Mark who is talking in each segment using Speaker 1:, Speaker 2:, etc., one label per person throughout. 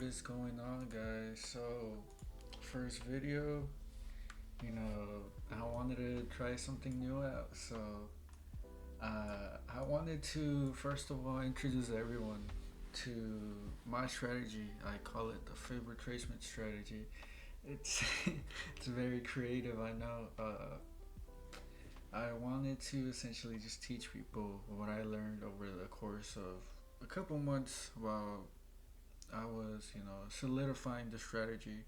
Speaker 1: is going on, guys? So, first video, I wanted to try something new out. So, I wanted to first of all introduce everyone to my strategy. I call it the Fib retracement strategy. It's it's very creative, I know. I wanted to essentially just teach people what I learned over the course of a couple months while I was, solidifying the strategy.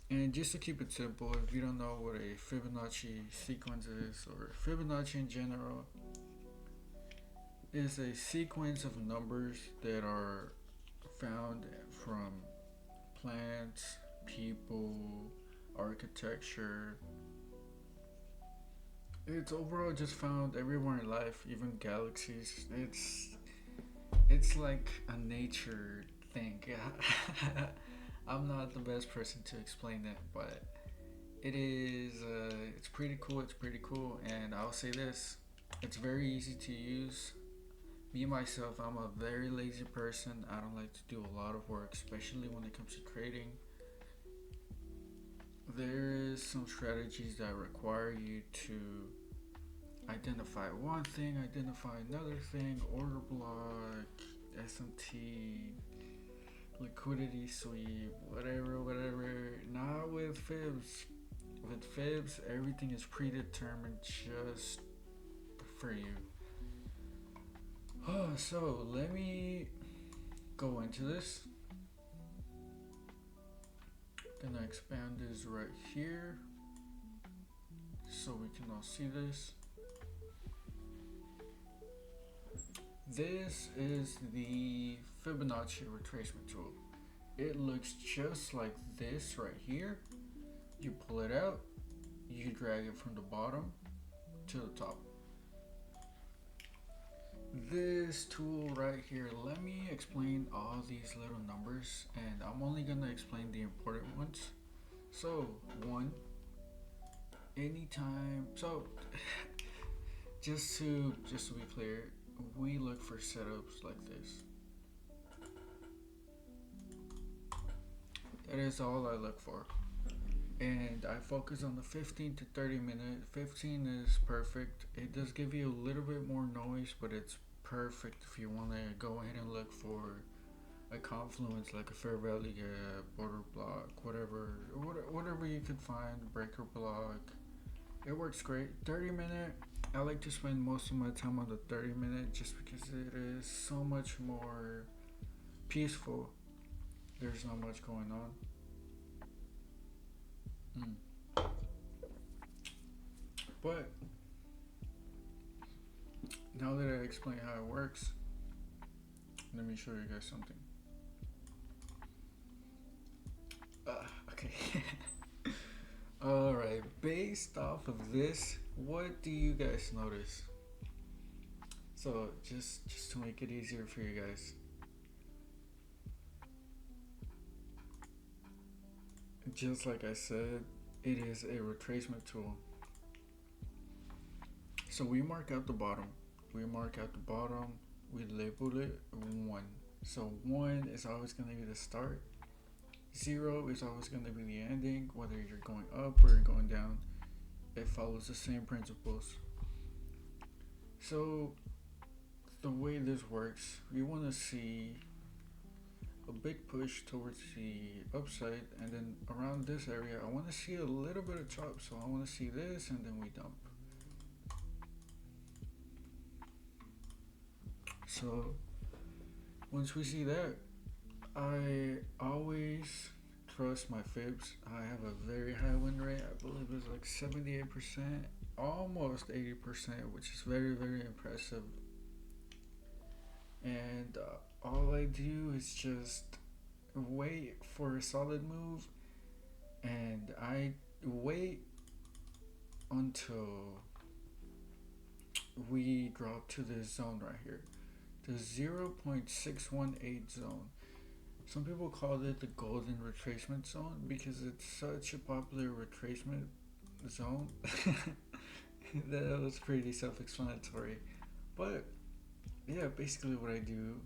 Speaker 1: And just to keep it simple, if you don't know what a Fibonacci sequence is, or Fibonacci in general, is a sequence of numbers that are found from plants, people, architecture. It's overall just found everywhere in life, even galaxies. It's like a nature thing. I'm not the best person to explain that, but it is. It's pretty cool. It's pretty cool, and I'll say this: it's very easy to use. Me myself, I'm a very lazy person. I don't like to do a lot of work, especially when it comes to creating. There is some strategies that require you to identify one thing, identify another thing, order block, SMT, liquidity sweep, whatever. Not with Fibs. With Fibs, everything is predetermined just for you. So let me go into this. Gonna expand this right here so we can all see this. This is the Fibonacci retracement tool. It looks just like this right here. You pull it out, you drag it from the bottom to the top. This tool right here, let me explain all these little numbers, and I'm only gonna explain the important ones. So, one, anytime, so just to be clear, we look for setups like this. That is all I look for. And I focus on the 15 to 30 minute. 15 is perfect. It does give you a little bit more noise, but it's perfect if you want to go ahead and look for a confluence like a fair value gap, order block, whatever you could find, breaker block. It works great. 30-minute, I like to spend most of my time on the 30-minute just because it is so much more peaceful. There's not much going on. But now that I explained how it works, let me show you guys something. Okay. Alright, based off of this, what do you guys notice? So just to make it easier for you guys. Just like I said, it is a retracement tool. So we mark out the bottom. We label it 1. So 1 is always going to be the start. 0 is always going to be the ending, whether you're going up or you're going down. It follows the same principles. So the way this works, we want to see a big push towards the upside, and then around this area I want to see a little bit of chop. So I want to see this, and then we dump. So once we see that, I always trust my Fibs. I have a very high win rate. I believe it's like 78%, almost 80%, which is very impressive. And all I do is just wait for a solid move, and I wait until we drop to this zone right here, the 0.618 zone. Some people call it the golden retracement zone because it's such a popular retracement zone. That was pretty self-explanatory. But yeah, basically what I do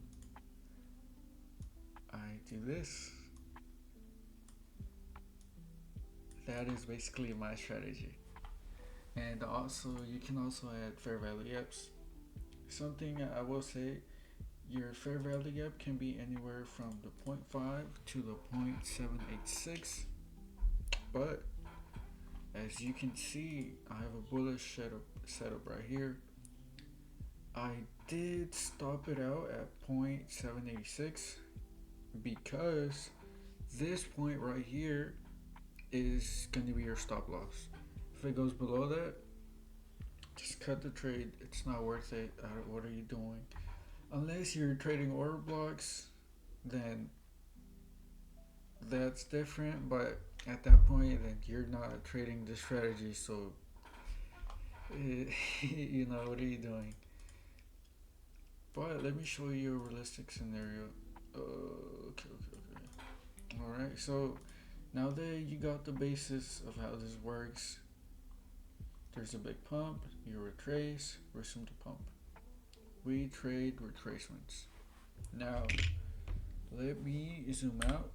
Speaker 1: I do this. That is basically my strategy. And also, you can also add fair value gaps. Something I will say, your fair value gap can be anywhere from the zero point 0.5 to the 0.786. But as you can see, I have a bullish setup right here. I did stop it out at 0.786 because this point right here is going to be your stop loss. If it goes below that, just cut the trade. It's not worth it. What are you doing? Unless you're trading order blocks, then that's different. But at that point, then you're not trading the strategy. So, you know, what are you doing? But let me show you a realistic scenario. Okay. Alright, so now that you got the basis of how this works, there's a big pump, you retrace, resume to pump. We trade retracements. Now, let me zoom out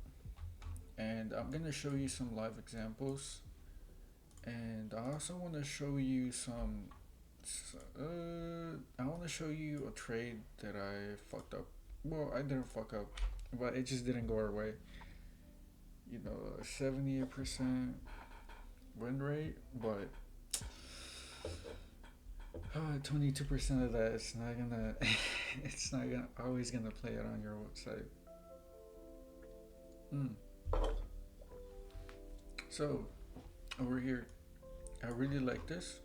Speaker 1: and I'm gonna show you some live examples. And I also want to show you I want to show you a trade that I fucked up. Well, I didn't fuck up, but it just didn't go our way. You know, 78% win rate, but 22% of that it's not gonna it's not gonna always gonna play it on your website. So over here, I really like this.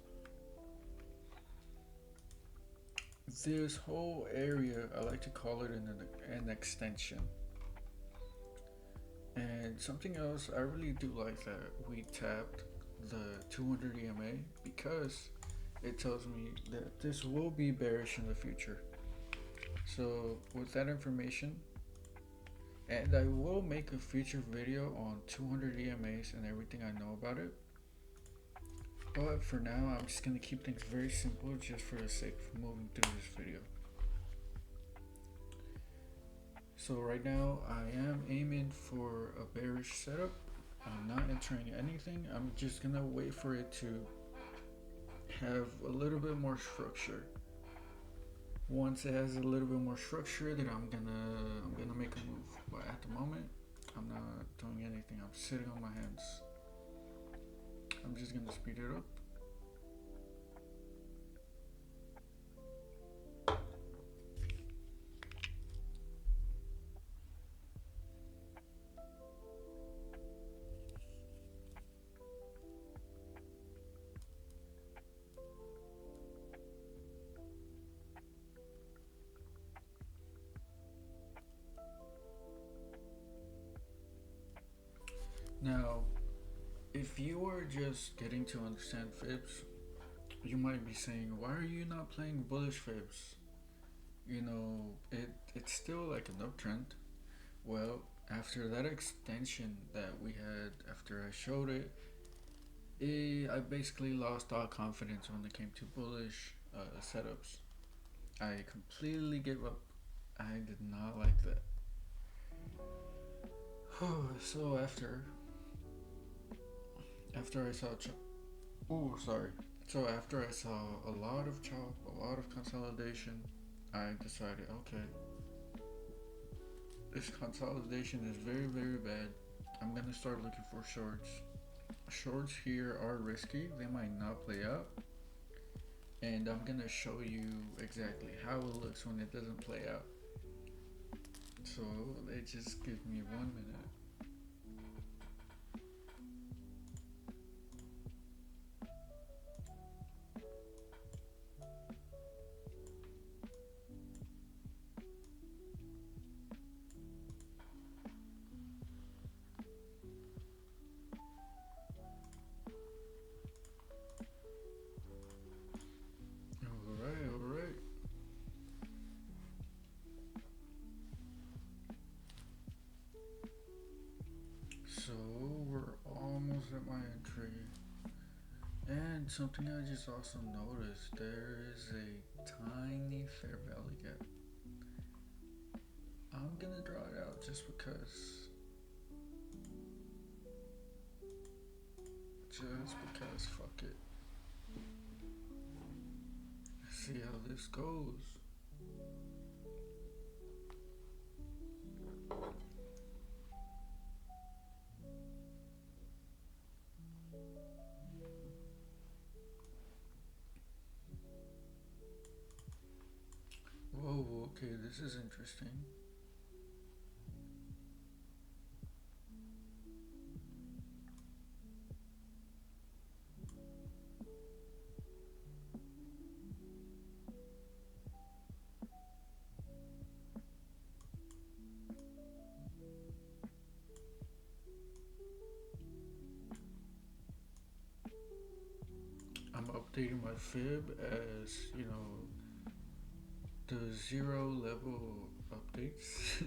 Speaker 1: This whole area, I like to call it an extension. And something else, I really do like that we tapped the 200 EMA because it tells me that this will be bearish in the future. So with that information, and I will make a future video on 200 EMAs and everything I know about it. But for now, I'm just gonna keep things very simple just for the sake of moving through this video. So right now, I am aiming for a bearish setup. I'm not entering anything. I'm just gonna wait for it to have a little bit more structure. Once it has a little bit more structure, then I'm gonna make a move. But at the moment, I'm not doing anything. I'm sitting on my hands. I'm just gonna speed it up. Now, if you are just getting to understand Fibs, you might be saying, why are you not playing bullish Fibs? You know, it's still like an uptrend. Well, after that extension that we had, after I showed it, I basically lost all confidence when it came to bullish setups. I completely gave up. I did not like that. So after I saw so after I saw a lot of chop, a lot of consolidation, I decided, okay, this consolidation is very, very bad. I'm gonna start looking for shorts. Shorts here are risky. They might not play out. And I'm gonna show you exactly how it looks when it doesn't play out. So just give me 1 minute. Alright. So we're almost at my entry. And something I just also noticed, there is a tiny fair value gap. I'm gonna draw it out just because. Just because, fuck it. Let's see how this goes. Whoa, okay, this is interesting. I'm updating my fib as, you know, the 0 level updates.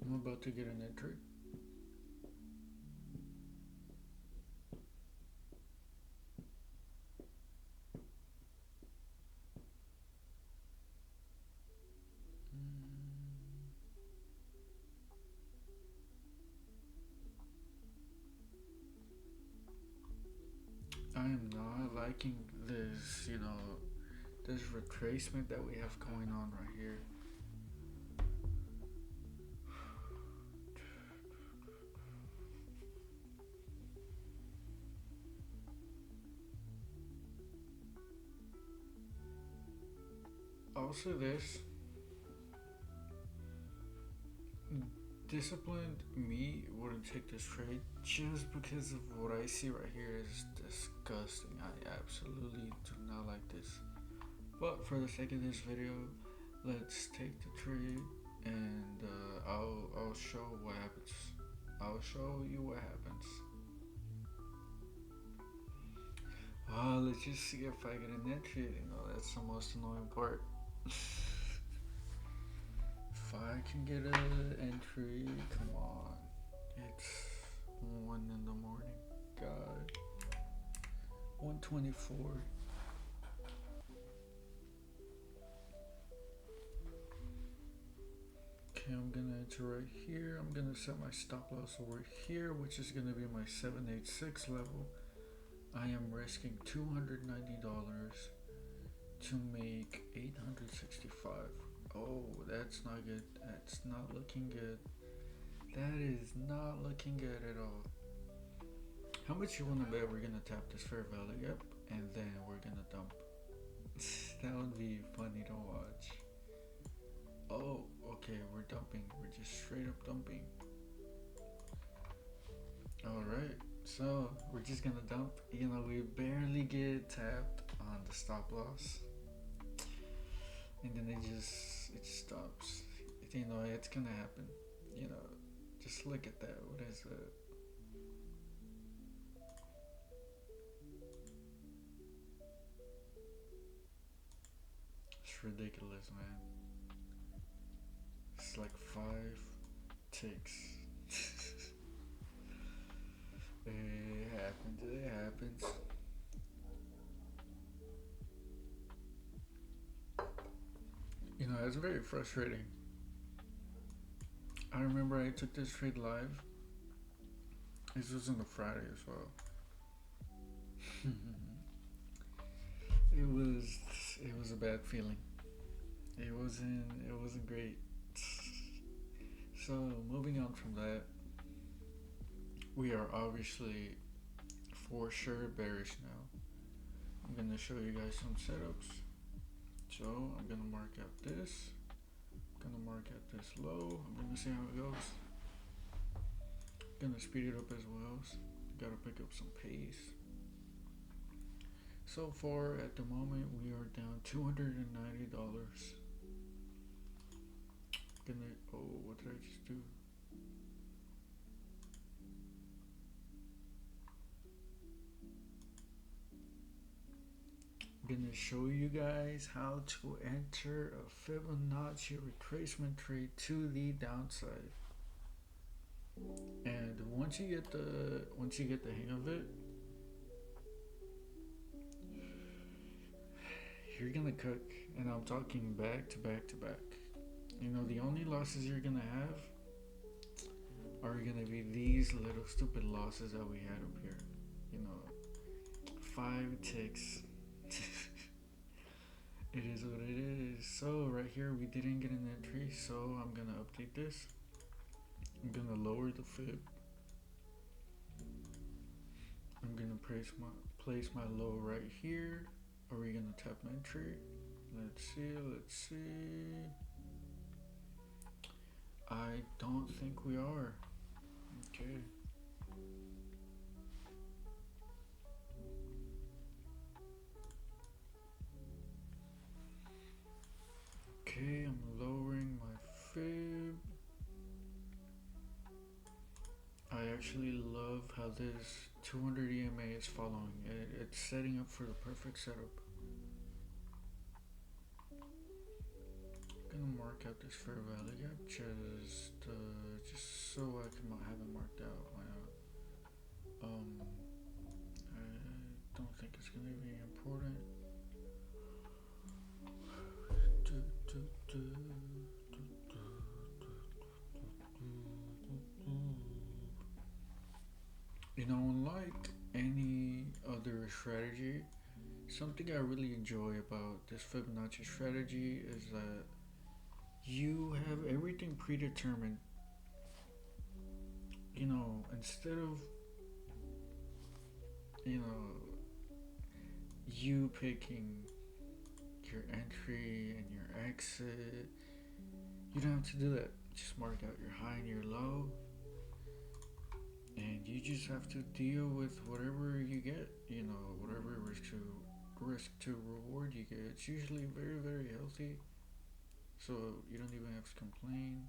Speaker 1: I'm about to get an entry. I am not liking this, you know, this retracement that we have going on right here. Also, this disciplined me wouldn't take this trade just because of what I see right here is disgusting. I absolutely do not like this. But for the sake of this video, let's take the trade and I'll show what happens. I'll show you what happens. Let's just see if I get an entry. You know, that's the most annoying part. If I can get an entry, come on. It's 1 in the morning. God. 124. Okay, I'm gonna enter right here. I'm gonna set my stop loss over here, which is gonna be my 786 level. I am risking $290 to make 865. Oh, that's not good. That's not looking good. That is not looking good at all. How much you wanna bet we're gonna tap this fair value up and then we're gonna dump? That would be funny to watch. Oh, okay, we're dumping. We're just straight up dumping. Alright, so we're just gonna dump. You know, we barely get tapped on the stop loss. And then it stops. You know, it's gonna happen. You know, just look at that. What is that? It's ridiculous, man. It's like 5 ticks. It happens. It happens. You know, it's very frustrating. I remember I took this trade live. This was on the Friday as well. It was a bad feeling. It wasn't great. So moving on from that, we are obviously for sure bearish now. I'm gonna show you guys some setups. So I'm gonna mark out this. I'm gonna mark out this low. I'm gonna see how it goes. Gonna speed it up as well. So gotta pick up some pace. So far at the moment we are down $290. What did I just do? gonna show you guys how to enter a Fibonacci retracement trade to the downside. And once you get the hang of it, you're gonna cook. And I'm talking back to back to back. You know, the only losses you're gonna have are gonna be these little stupid losses that we had up here. You know, 5 ticks. It is what it is. So right here we didn't get an entry, so I'm gonna update this. I'm gonna lower the fib. I'm gonna place my low right here. Are we gonna tap entry? Let's see. I don't think we are. Okay. Okay, I'm lowering my fib. I actually love how this 200 EMA is following. It's setting up for the perfect setup. I'm gonna mark out this fair value gap just so I can have it marked out. Why not? I don't think it's gonna be important. You know, unlike any other strategy, something I really enjoy about this Fibonacci strategy is that you have everything predetermined. You know, instead of, you know, you picking your entry and your exit, you don't have to do that. Just mark out your high and your low, and you just have to deal with whatever you get. You know, whatever risk to reward you get. It's usually very, very healthy, so you don't even have to complain.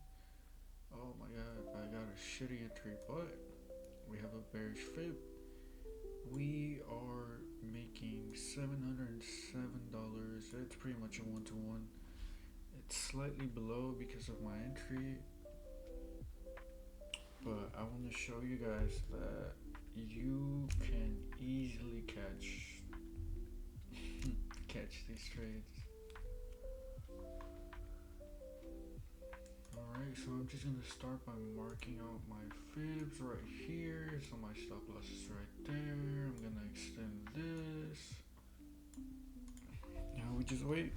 Speaker 1: Oh my god, I got a shitty entry, but we have a bearish fib. We are making $707. It's pretty much a 1-to-1. It's slightly below because of my entry, but I want to show you guys that you can easily catch these trades. Alright, so I'm just gonna start by marking out my fibs right here. So my stop loss is right there. I'm gonna extend this. Now we just wait.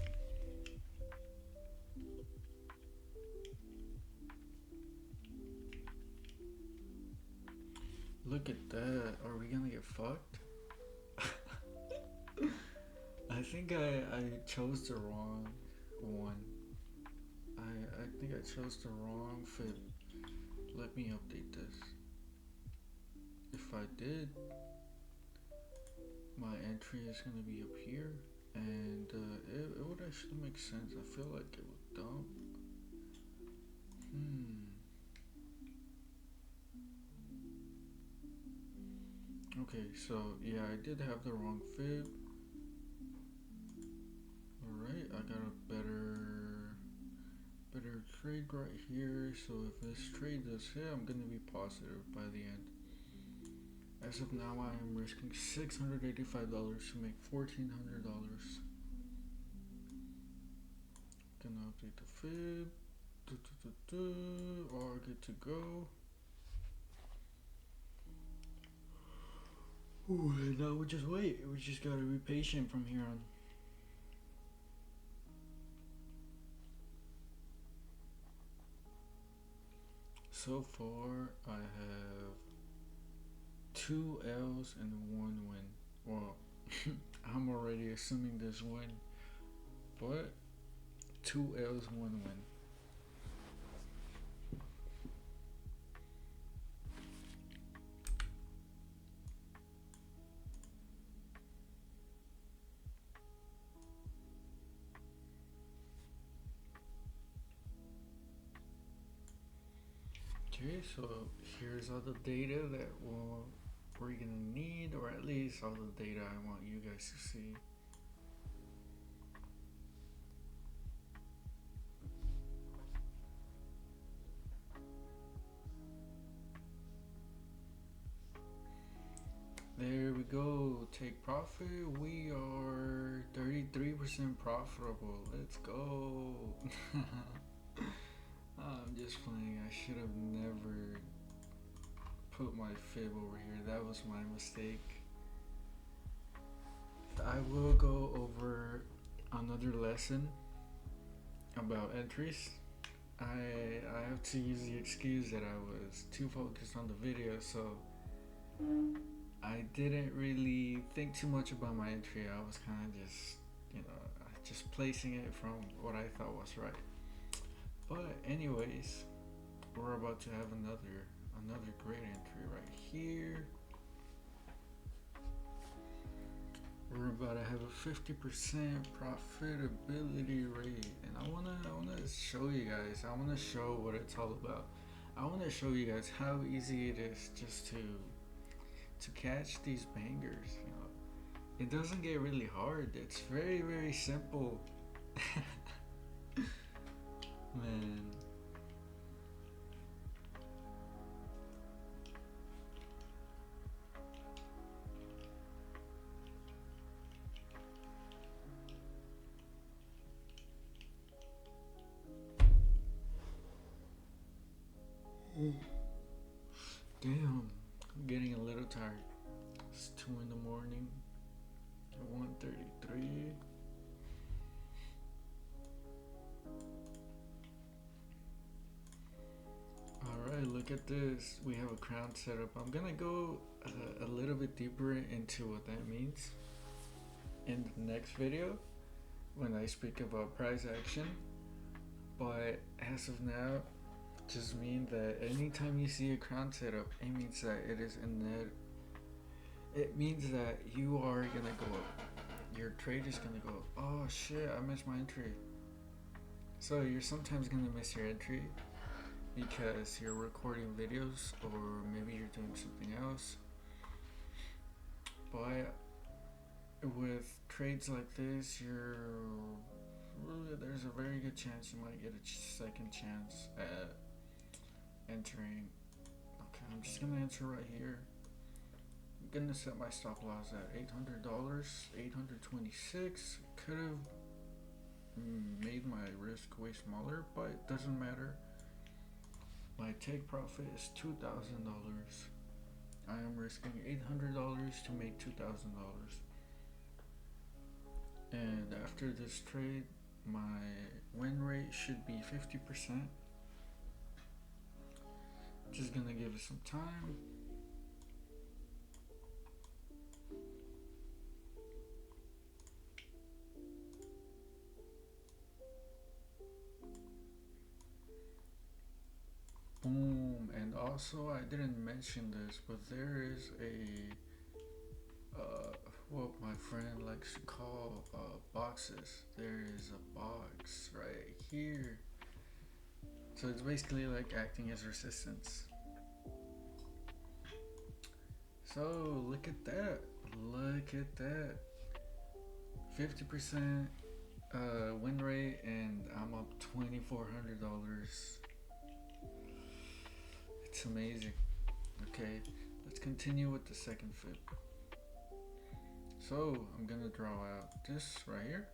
Speaker 1: Look at that. Are we gonna get fucked? I think I chose the wrong one. I think I chose the wrong fib. Let me update this. If I did, my entry is gonna be up here, and it would actually make sense. I feel like it would dump. Okay, so yeah, I did have the wrong fib. Alright, I got a better trade right here. So if this trade does hit, I'm gonna be positive by the end. As of now, I am risking $685 to make $1,400. Gonna update the fib. All good to go. Ooh, now we just wait. We just gotta be patient from here on. So far, I have 2 L's and 1 win. Well, I'm already assuming this win, but 2 L's, 1 win. Okay, so here's all the data that we're gonna need, or at least all the data I want you guys to see. go. Take profit. We are 33% profitable. Let's go. I'm just playing. I should have never put my fib over here. That was my mistake. I will go over another lesson about entries. I have to use the excuse that I was too focused on the video, so I didn't really think too much about my entry. I was kind of just placing it from what I thought was right. But anyways, we're about to have another great entry right here. We're about to have a 50% profitability rate, and I wanna show you guys. I wanna show what it's all about. I wanna show you guys how easy it is just to catch these bangers. You know, it doesn't get really hard. It's very, very simple. Man. Damn, I'm getting a little tired. It's 2 in the morning. 1:33. Alright, look at this. We have a crown setup. I'm gonna go a little bit deeper into what that means in the next video when I speak about price action. But as of now, just mean that anytime you see a crown setup, it means that it is in net. It means that you are gonna go up. Your trade is gonna go up. Oh shit, I missed my entry. So you're sometimes gonna miss your entry because you're recording videos or maybe you're doing something else. But with trades like this, there's a very good chance you might get a second chance at entering. Okay, I'm just gonna enter right here. I'm gonna set my stop loss at $800, 826. Could have made my risk way smaller, but it doesn't matter. My take profit is $2,000. I am risking $800 to make $2,000. And after this trade, my win rate should be 50%. Just gonna give it some time. Boom. And also, I didn't mention this, but there is what my friend likes to call boxes. There is a box right here. So it's basically like acting as resistance. So look at that. Look at that. 50% win rate, and I'm up $2,400. It's amazing. Okay, let's continue with the second fib. So I'm gonna draw out this right here.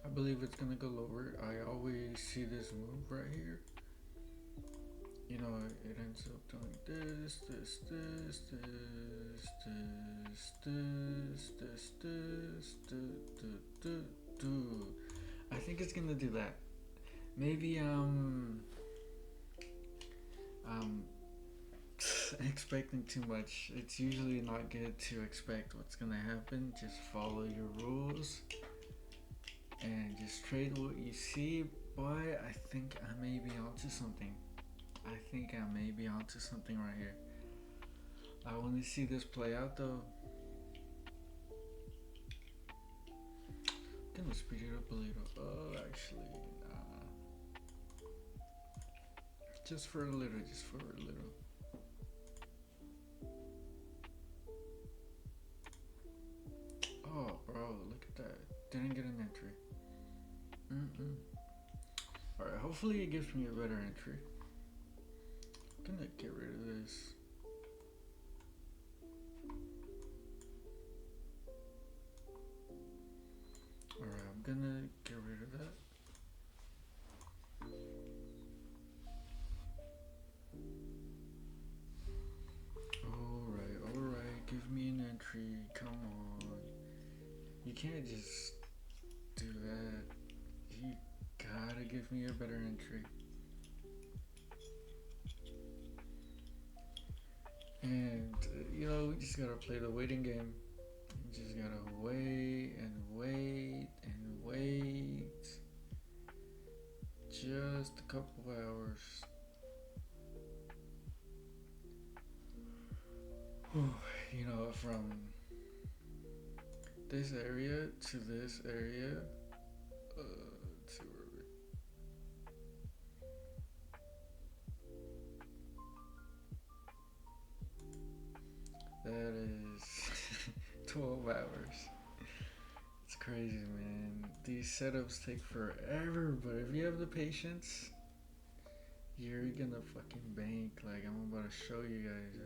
Speaker 1: I believe it's gonna go lower. I always see this move right here. You know, it ends up doing this. I think it's gonna do that. Maybe I'm expecting too much. It's usually not good to expect what's gonna happen. Just follow your rules and just trade what you see. But I think I may be onto something. I think I may be onto something right here. I want to see this play out though. I'm gonna speed it up a little. Oh, actually, nah. Just for a little. Oh, bro, look at that. Didn't get an entry. Alright, hopefully it gives me a better entry. I'm gonna get rid of this. You can't just do that. You gotta give me a better entry. And, we just gotta play the waiting game. You just gotta wait and wait and wait. Just a couple hours. From this area to this area, let's see where that is 12 hours. It's crazy, man. These setups take forever, but if you have the patience, you're gonna fucking bank. Like I'm about to show you guys.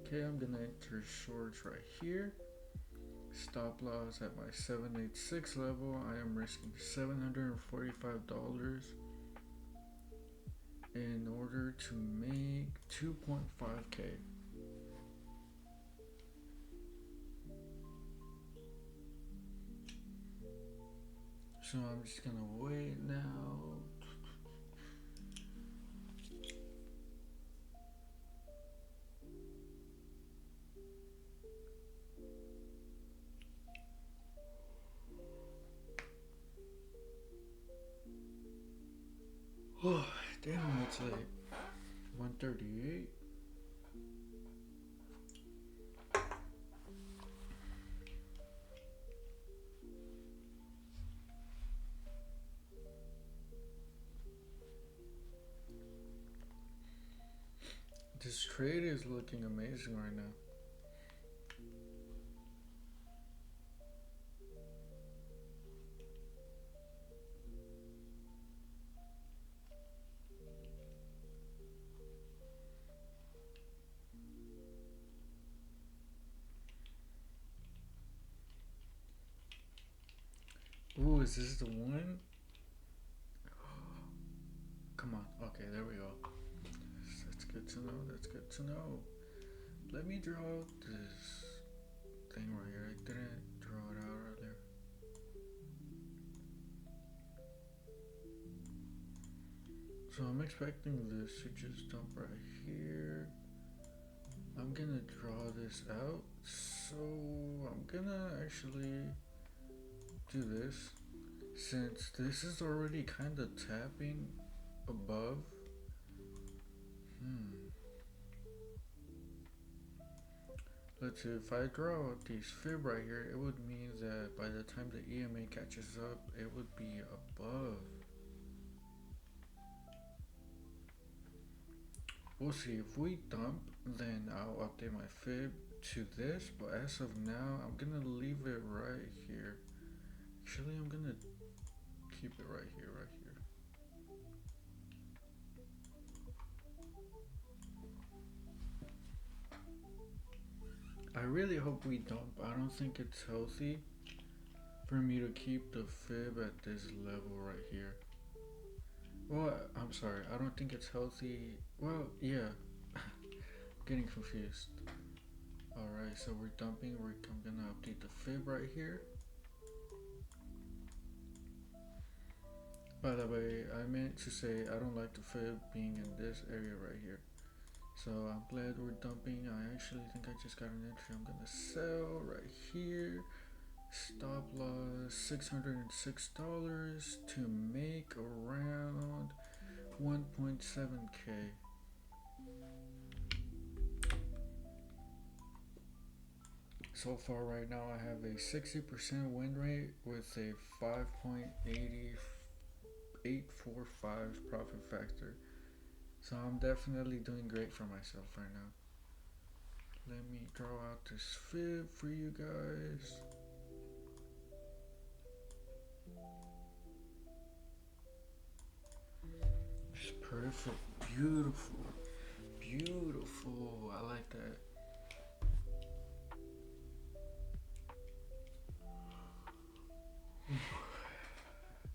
Speaker 1: Okay, I'm gonna enter shorts right here. Stop loss at my 786 level. I am risking $745 in order to make 2.5k. So I'm just gonna wait now. Oh, damn, it's like 1:38. This trade is looking amazing right now. Ooh, is this the one? Come on. Okay, there we go. That's good to know. That's good to know. Let me draw this thing right here. I didn't draw it out earlier. So I'm expecting this to just dump right here. I'm gonna draw this out. So I'm gonna actually do this. Since this is already kind of tapping above. Let's see, if I draw out these fib right here, it would mean that by the time the EMA catches up, it would be above. We'll see. If we dump, then I'll update my fib to this, but as of now, I'm gonna leave it right here. Actually, I'm gonna keep it right here, I really hope we dump. I don't think it's healthy for me to keep the fib at this level right here. Well, I'm sorry, I don't think it's healthy. Well, yeah. I'm getting confused. Alright, so we're dumping. I'm gonna update the fib right here. By the way, I meant to say I don't like the fib being in this area right here. So I'm glad we're dumping. I actually think I just got an entry. I'm gonna sell right here. Stop loss $606 to make around 1.7k. So far right now I have a 60% win rate with a 5.845 profit factor. So I'm definitely doing great for myself right now. Let me draw out this fib for you guys. It's perfect. Beautiful. Beautiful. I like that.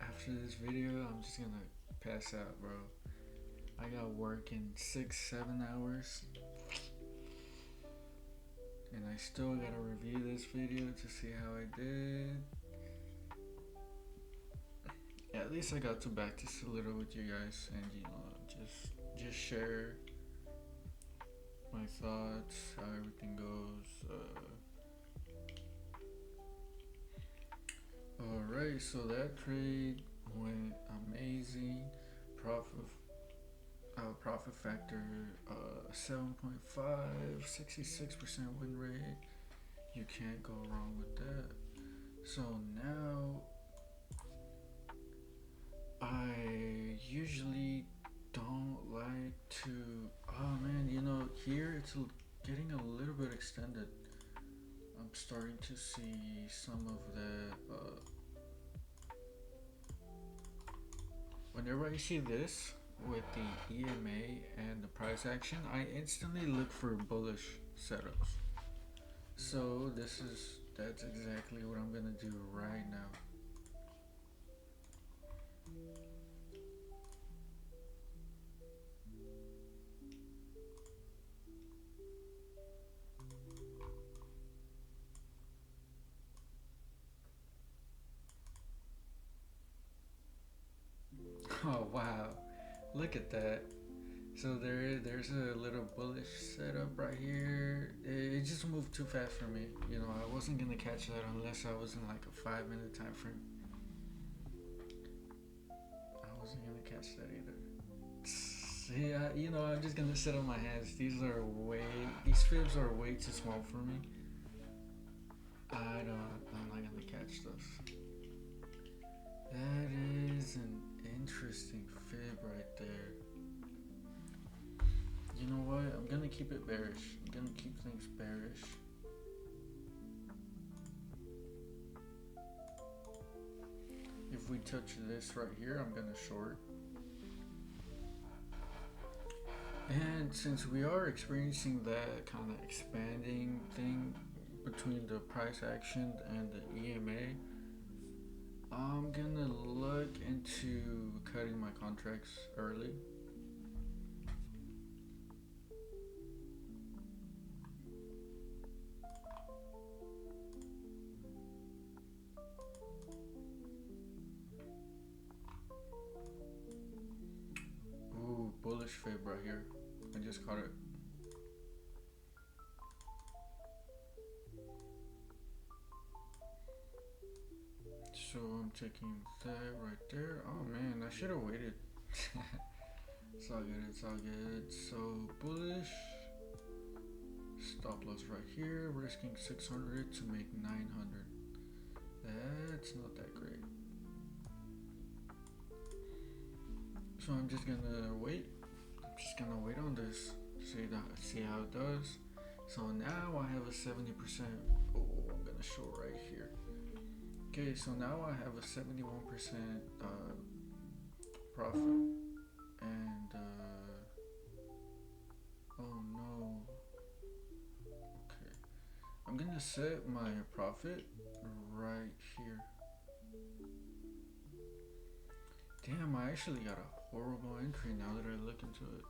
Speaker 1: After this video, I'm just gonna pass out, bro. I got work in 6-7 hours, and I still gotta review this video to see how I did. At least I got to backtest a little with you guys, and just share my thoughts, how everything goes. Alright, so that trade went amazing. Profit factor 7.5, 66% win rate. You can't go wrong with that. So now I usually don't like to, oh man, here it's getting a little bit extended. I'm starting to see some of that. Whenever I see this with the EMA and the price action, I instantly look for bullish setups. So that's exactly what I'm gonna do right now. Oh wow, look at that. So there's a little bullish setup right here. It just moved too fast for me. I wasn't gonna catch that unless I was in like a 5-minute time frame. I wasn't gonna catch that either. Yeah, I'm just gonna sit on my hands. These fibs are way too small for me. I'm not gonna catch those. That is an interesting fib right there. You know what? I'm gonna keep it bearish. I'm gonna keep things bearish. If we touch this right here, I'm gonna short. And since we are experiencing that kind of expanding thing between the price action and the EMA, I'm gonna look into cutting my contracts early. Ooh, bullish fib right here. I just caught it. So I'm taking that right there. Oh man, I should have waited. It's all good, it's all good. So bullish. Stop loss right here, risking 600 to make 900. That's not that great. So I'm just gonna wait. I'm just gonna wait on this. See how it does. So now I have a 70%. Oh, I'm gonna show right here. Okay, so now I have a 71% profit, and oh no. Okay, I'm gonna set my profit right here. Damn, I actually got a horrible entry now that I look into it.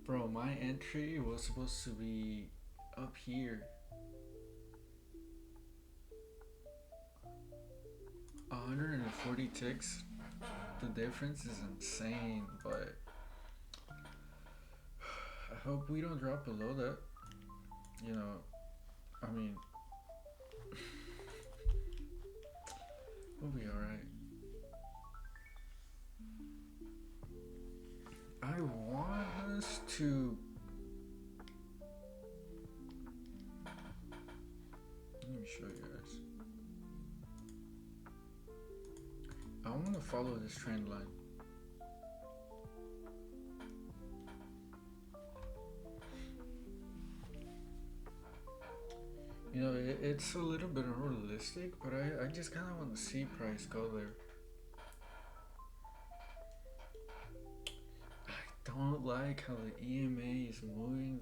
Speaker 1: Bro, my entry was supposed to be up here. 140 ticks. The difference is insane, but I hope we don't drop below that. I mean, we'll be alright. I want us to... Let me show you guys. I want to follow this trend line. It's a little bit unrealistic, but I just kind of want to see price go there. I don't like how the EMA is moving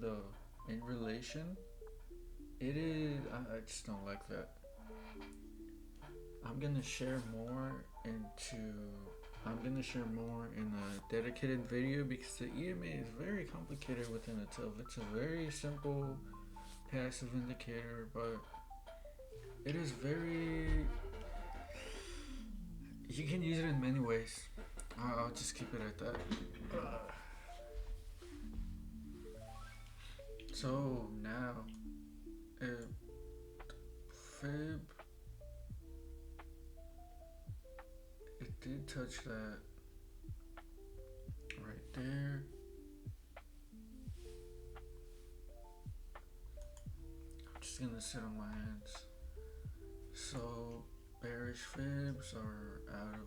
Speaker 1: in relation. It is, I just don't like that. I'm gonna share more into I'm gonna share more in a dedicated video because the EMA is very complicated within itself. It's a very simple passive indicator, but it is very. You can use it in many ways. I'll just keep it at that. So now, if Fib, it did touch that right there. I'm just gonna sit on my hands. So bearish Fibs are out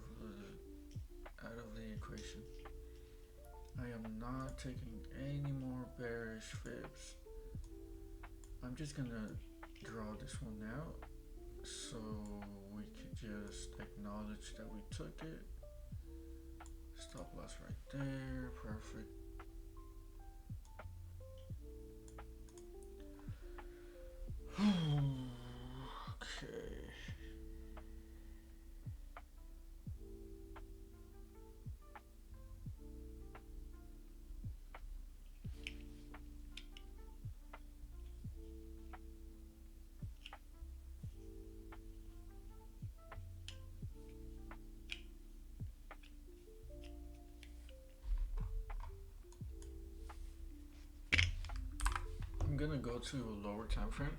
Speaker 1: of the equation. I am not taking any more bearish Fibs. I'm just gonna draw this one out so we could just acknowledge that we took it. Stop loss right there, perfect. Okay. I'm gonna go to a lower time frame,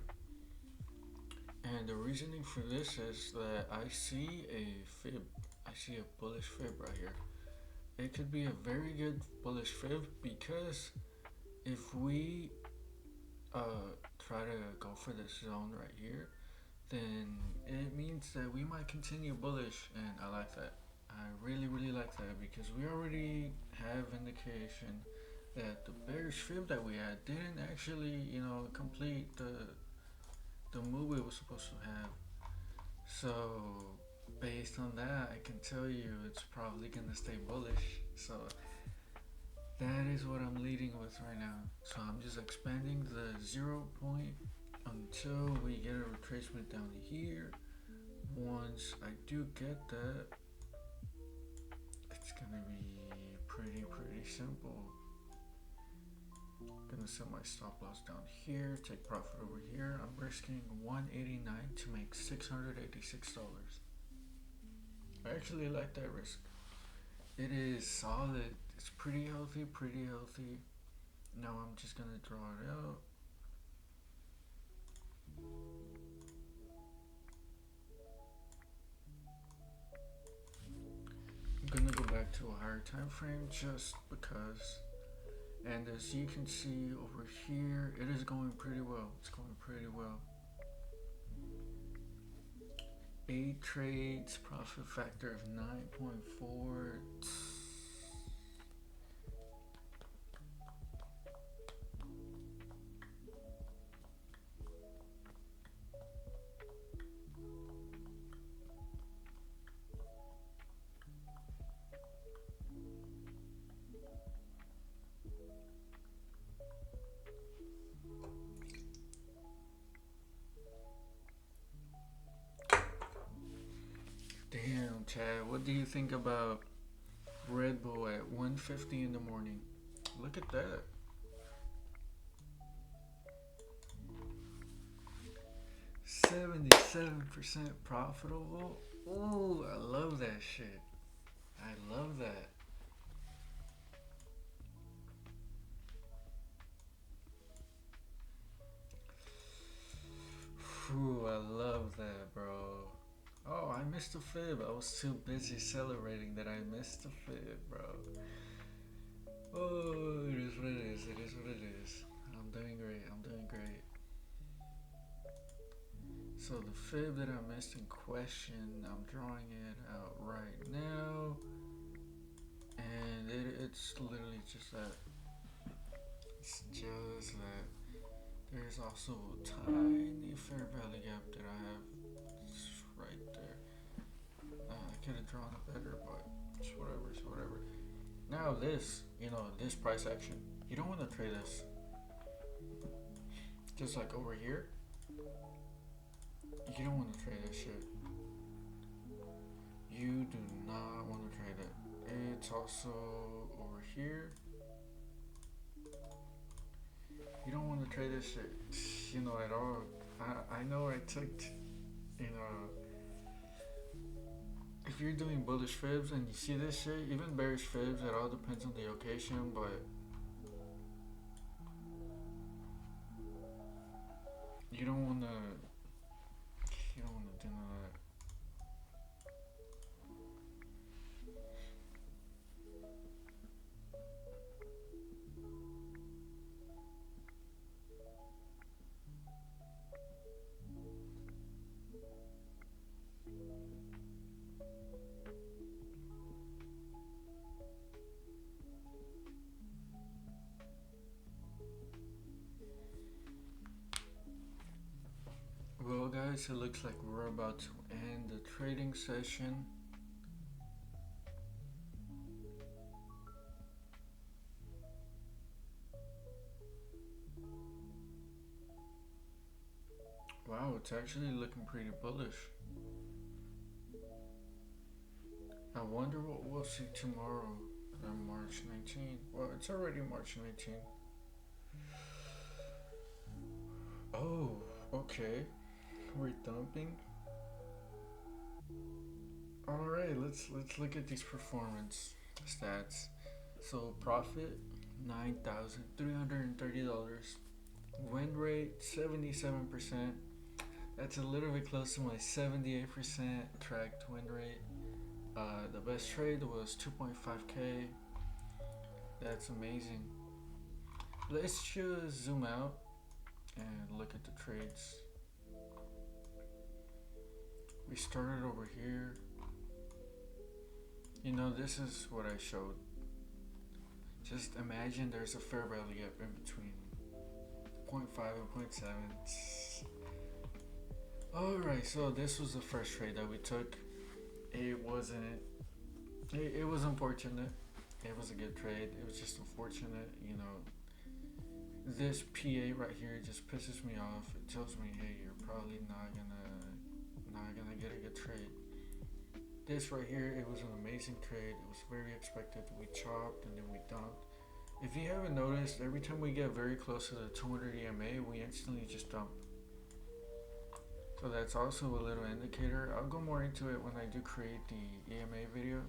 Speaker 1: and the reasoning for this is that I see a fib. I see a bullish fib right here. It could be a very good bullish fib because if we try to go for this zone right here, then it means that we might continue bullish, and I like that. I really like that because we already have indication that the bearish fib that we had didn't actually, complete the move it was supposed to have. So based on that, I can tell you it's probably gonna stay bullish. So that is what I'm leading with right now. So I'm just expanding the 0 point until we get a retracement down here. Once I do get that, it's gonna be pretty simple. Gonna set my stop loss down here, take profit over here. I'm risking 189 to make $686. I actually like that risk. It is solid. It's pretty healthy. Now I'm just gonna draw it out. I'm gonna go back to a higher time frame just because. And as you can see over here, it is going pretty well. It's going pretty well. 8 trades, profit factor of 9.4. Damn, Chad, what do you think about Red Bull at 1:50 in the morning? Look at that. 77% profitable. Ooh, I love that shit. I love that. Ooh, I love that, bro. Oh, I missed the fib. I was too busy celebrating that I missed the fib, bro. Oh, it is what it is. It is what it is. I'm doing great. So the fib that I missed in question, I'm drawing it out right now. And it's literally just that. It's just that. There's also a tiny fair value gap that I have. It's right there. I could have drawn it better, but it's whatever. Now this, this price action, you don't want to trade this. Just like over here, you don't want to trade that shit. You do not want to trade it. it's also over here. You don't want to trade this shit, at all. I know I took, you know, if you're doing bullish fibs and you see this shit, even bearish fibs, it all depends on the occasion, but you don't want to, do none of that. Well, guys, it looks like we're about to end the trading session. Wow, it's actually looking pretty bullish. I wonder what we'll see tomorrow on March 19th. Well, it's already March 19th. Oh, okay. We're dumping. Alright, let's look at these performance stats. So profit $9,330. Win rate 77%. That's a little bit close to my 78% tracked win rate. The best trade was 2.5k. That's amazing. Let's just zoom out and look at the trades. We started over here. This is what I showed. Just imagine there's a fair value gap in between 0.5 and 0.7. Alright, so this was the first trade that we took. It was unfortunate. It was a good trade. It was just unfortunate, This PA right here just pisses me off. It tells me, hey, you're probably not gonna get a good trade. This right here, it was an amazing trade. It was very expected. We chopped and then we dumped. If you haven't noticed, every time we get very close to the 200 EMA, we instantly just dump. So that's also a little indicator. I'll go more into it when I do create the EMA video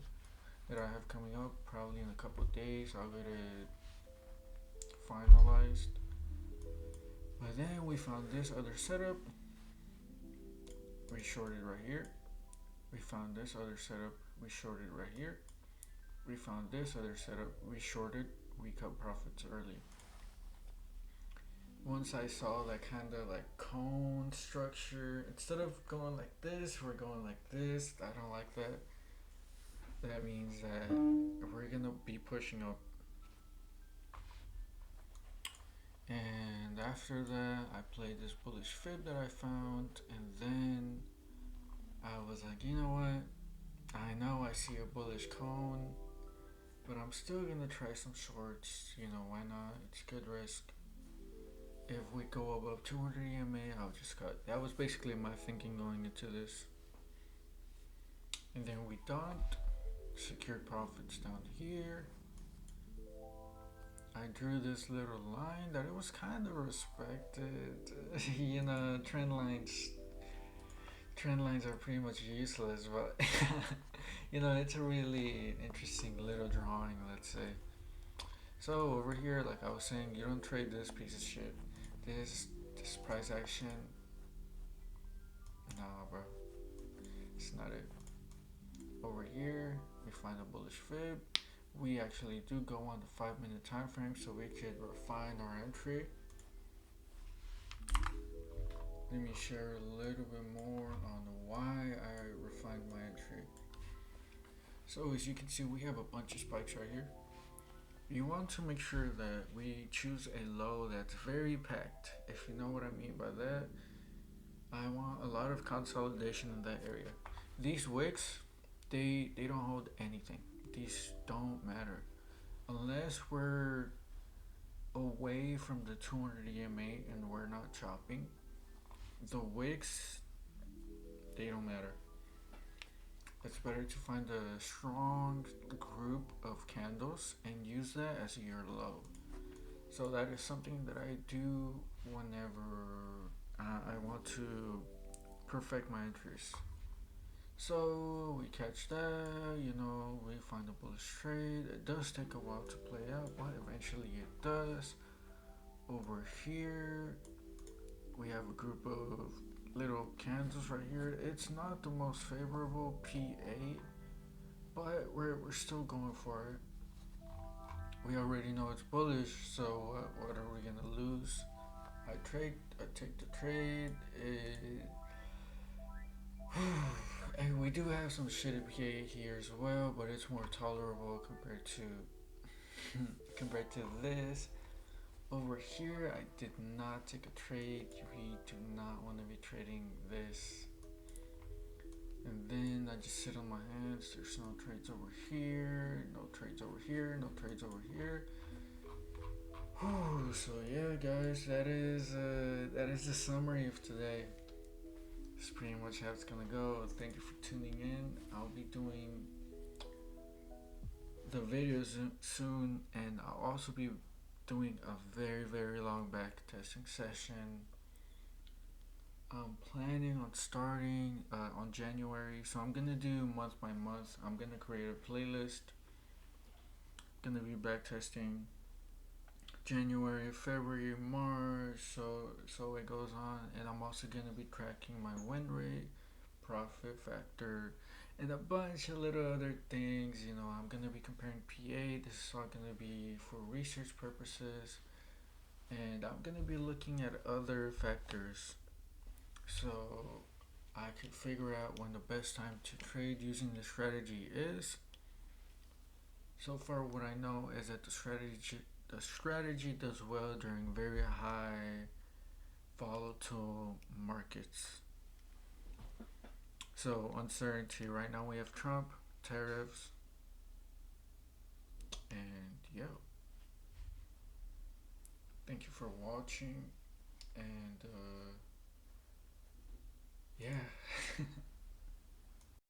Speaker 1: that I have coming up, probably in a couple of days. I'll get it finalized. But then we found this other setup. We shorted right here. We found this other setup. We shorted right here. We found this other setup. We shorted. We cut profits early. Once I saw that kind of like cone structure, instead of going like this, we're going like this. I don't like that. That means that we're gonna be pushing up. And after that, I played this bullish fib that I found, and then I was like, you know what? I know I see a bullish cone, but I'm still gonna try some shorts. Why not? It's good risk. If we go above 200 EMA, I'll just cut. That was basically my thinking going into this. And then we dumped, secured profits down here. I drew this little line that it was kind of respected. Trend lines are pretty much useless, but it's a really interesting little drawing, let's say. So over here, like I was saying, you don't trade this piece of shit. This price action, nah, bro, it's not it. Over here, we find a bullish fib. We actually do go on the 5-minute time frame, so we could refine our entry. Let me share a little bit more on why I refined my entry. So as you can see, we have a bunch of spikes right here. You want to make sure that we choose a low that's very packed. If you know what I mean by that, I want a lot of consolidation in that area. These wicks, they don't hold anything. These don't matter. Unless we're away from the 200 EMA and we're not chopping, the wicks, they don't matter. It's better to find a strong group of candles and use that as your low. So that is something that I do whenever I want to perfect my entries. So we catch that, we find a bullish trade. It does take a while to play out, but eventually it does. Over here, we have a group of little candles right here. It's not the most favorable P8, but we're still going for it. We already know it's bullish, so what are we gonna lose? I take the trade. And we do have some shitty PA here as well, but it's more tolerable compared to compared to this. Over here, I did not take a trade. We do not want to be trading this. And then I just sit on my hands. There's no trades over here, no trades over here, no trades over here. So yeah, guys, that is the summary of today. That's pretty much how it's gonna go. Thank you for tuning in. I'll be doing the videos soon, and I'll also be doing a very long back testing session. I'm planning on starting on January, so I'm gonna do month by month. I'm gonna create a playlist. Gonna be back testing January, February, March, so it goes on, and I'm also gonna be tracking my win rate, profit factor, and a bunch of little other things. I'm gonna be comparing PA. This is all gonna be for research purposes, and I'm gonna be looking at other factors, so I could figure out when the best time to trade using the strategy is. So far, what I know is that the strategy does well during very high volatile markets. So uncertainty. Right now we have Trump, tariffs, and yeah. Thank you for watching, and yeah.